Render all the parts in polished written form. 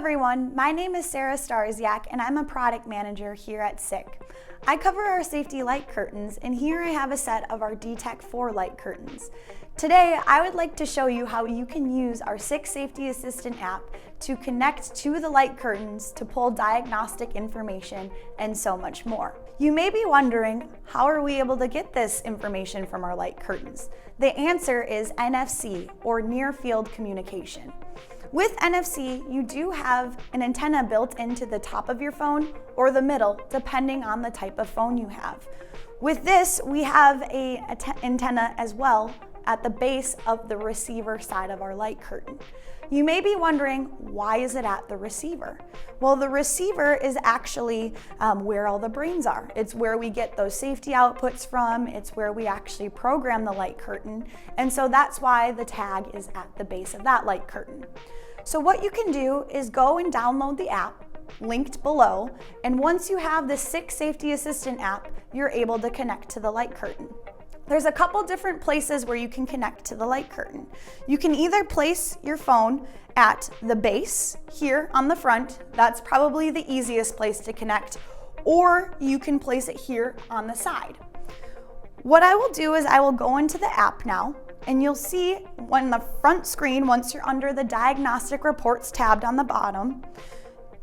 everyone, my name is Sarah Starziak and I'm a product manager here at SICK. I cover our safety light curtains, and here I have a set of our deTec4 light curtains. Today I would like to show you how you can use our SICK Safety Assistant app to connect to the light curtains to pull diagnostic information and so much more. You may be wondering, how are we able to get this information from our light curtains? The answer is NFC, or near field communication. With NFC, you do have an antenna built into the top of your phone or the middle, depending on the type of phone you have. With this, we have an antenna as well at the base of the receiver side of our light curtain. You may be wondering, why is it at the receiver? Well, the receiver is actually where all the brains are. It's where we get those safety outputs from. It's where we actually program the light curtain. And so that's why the tag is at the base of that light curtain. So what you can do is go and download the app linked below. And once you have the SICK Safety Assistant app, you're able to connect to the light curtain. There's a couple different places where you can connect to the light curtain. You can either place your phone at the base here on the front. That's probably the easiest place to connect, or you can place it here on the side. What I will do is I will go into the app now, and you'll see on the front screen, once you're under the diagnostic reports tabbed on the bottom,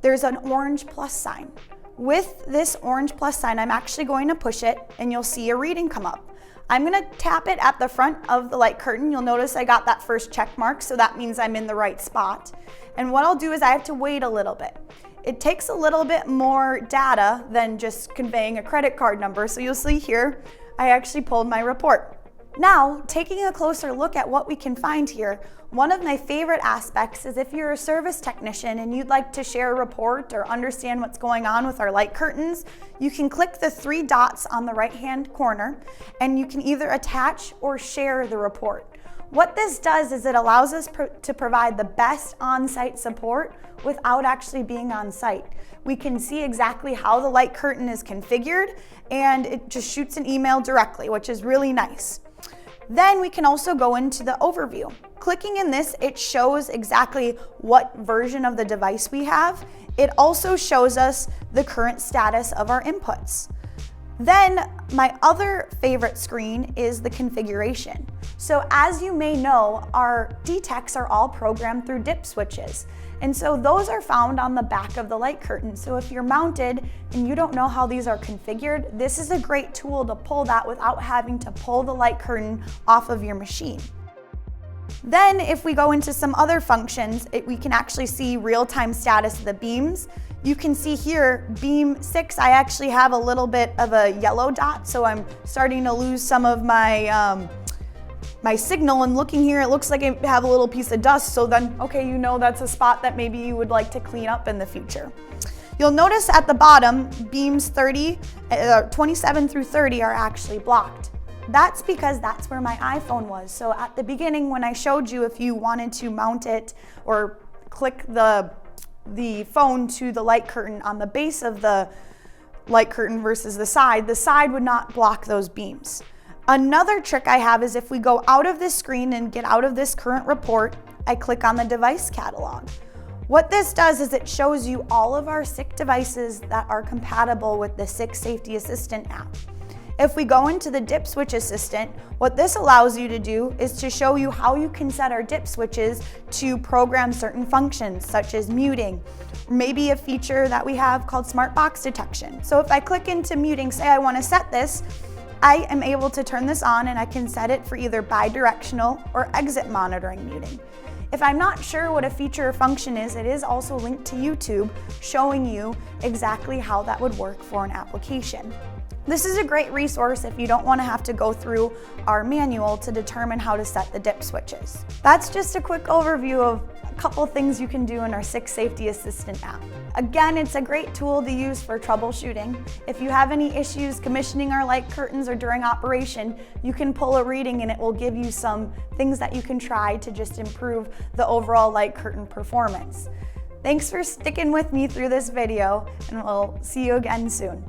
there's an orange plus sign. With this orange plus sign, I'm actually going to push it and you'll see a reading come up. I'm gonna tap it at the front of the light curtain. You'll notice I got that first check mark, so that means I'm in the right spot. And what I'll do is I have to wait a little bit. It takes a little bit more data than just conveying a credit card number. So you'll see here, I actually pulled my report. Now, taking a closer look at what we can find here, one of my favorite aspects is if you're a service technician and you'd like to share a report or understand what's going on with our light curtains, you can click the three dots on the right-hand corner and you can either attach or share the report. What this does is it allows us to provide the best on-site support without actually being on site. We can see exactly how the light curtain is configured, and it just shoots an email directly, which is really nice. Then we can also go into the overview. Clicking in this, it shows exactly what version of the device we have. It also shows us the current status of our inputs. Then my other favorite screen is the configuration. So as you may know, our deTecs are all programmed through dip switches. And so those are found on the back of the light curtain. So if you're mounted and you don't know how these are configured, this is a great tool to pull that without having to pull the light curtain off of your machine. Then if we go into some other functions, we can actually see real-time status of the beams. You can see here, beam 6, I actually have a little bit of a yellow dot, so I'm starting to lose some of my my signal, and looking here, it looks like I have a little piece of dust, so then, okay, you know that's a spot that maybe you would like to clean up in the future. You'll notice at the bottom, beams 27 through 30 are actually blocked. That's because that's where my iPhone was. So at the beginning when I showed you, if you wanted to mount it or click the phone to the light curtain on the base of the light curtain versus the side would not block those beams. Another trick I have is if we go out of this screen and get out of this current report, I click on the device catalog. What this does is it shows you all of our SICK devices that are compatible with the SICK Safety Assistant app. If we go into the dip switch assistant, what this allows you to do is to show you how you can set our dip switches to program certain functions, such as muting, maybe a feature that we have called smart box detection. So if I click into muting, say I want to set this, I am able to turn this on and I can set it for either bidirectional or exit monitoring muting. If I'm not sure what a feature or function is, it is also linked to YouTube showing you exactly how that would work for an application. This is a great resource if you don't want to have to go through our manual to determine how to set the dip switches. That's just a quick overview of a couple things you can do in our SICK Safety Assistant app. Again, it's a great tool to use for troubleshooting. If you have any issues commissioning our light curtains or during operation, you can pull a reading and it will give you some things that you can try to just improve the overall light curtain performance. Thanks for sticking with me through this video, and we'll see you again soon.